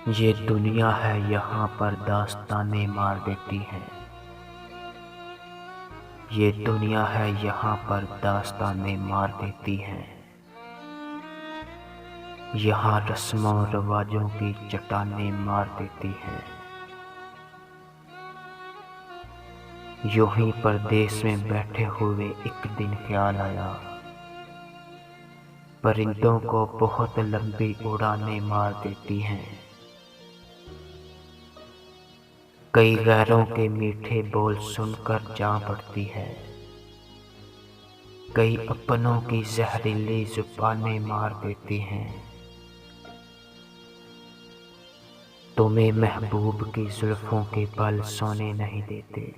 ये दुनिया है यहाँ पर दास्तानें मार देती है। ये दुनिया है यहाँ पर दास्तानें मार देती है। यहाँ रस्मों रवाजों की चट्टानें मार देती हैं। यूं ही परदेश में बैठे हुए एक दिन ख्याल आया, परिंदों को बहुत लंबी उड़ानें मार देती हैं। कई गैरों के मीठे बोल सुनकर जा पड़ती है, कई अपनों की जहरीली जुबानें मार देती हैं। तुम्हें महबूब की जुल्फों के बल सोने नहीं देते,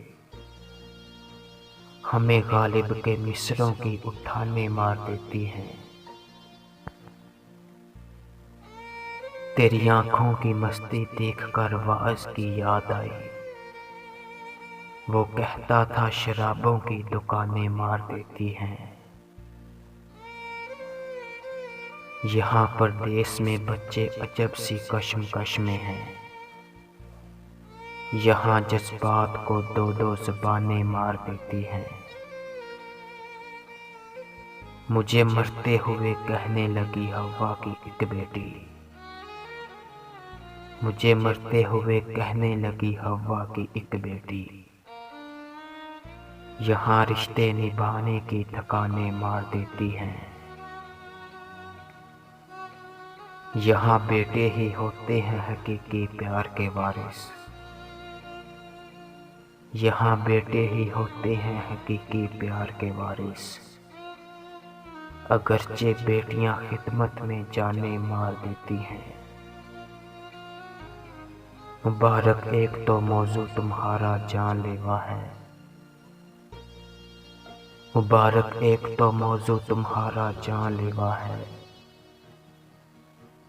हमें गालिब के मिसरों की उठाने मार देती हैं। तेरी आंखों की मस्ती देखकर वाइज की याद आई, वो कहता था शराबों की दुकानें मार देती हैं। यहाँ परदेश में बच्चे अजब सी कश्मकश में हैं। यहाँ जज्बात को दो दो ज़बानें मार देती हैं। मुझे मरते हुए कहने लगी हवा की एक बेटी, मुझे मरते हुए कहने लगी हवा की एक बेटी। यहाँ रिश्ते निभाने की थकाने मार देती हैं। यहाँ बेटे ही होते हैं हकीकी प्यार के वारिस, यहाँ बेटे ही होते हैं हकीकी प्यार के वारिस। अगरचे बेटियां खिदमत में जाने मार देती हैं। मुबारक एक तो मौजू तुम्हारा जानलेवा है, मुबारक एक तो मौजू तुम्हारा जानलेवा है।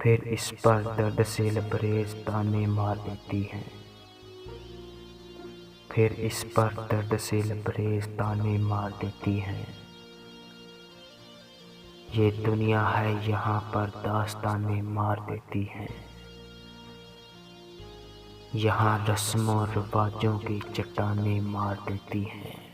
फिर इस पर दर्द से लबरेज ताने मार देती हैं, फिर इस पर दर्द से लबरेज ताने मार देती हैं। ये दुनिया है यहाँ पर दास्तानें मार देती हैं। यहाँ रस्मों रवाजों की चट्टानें मार देती हैं।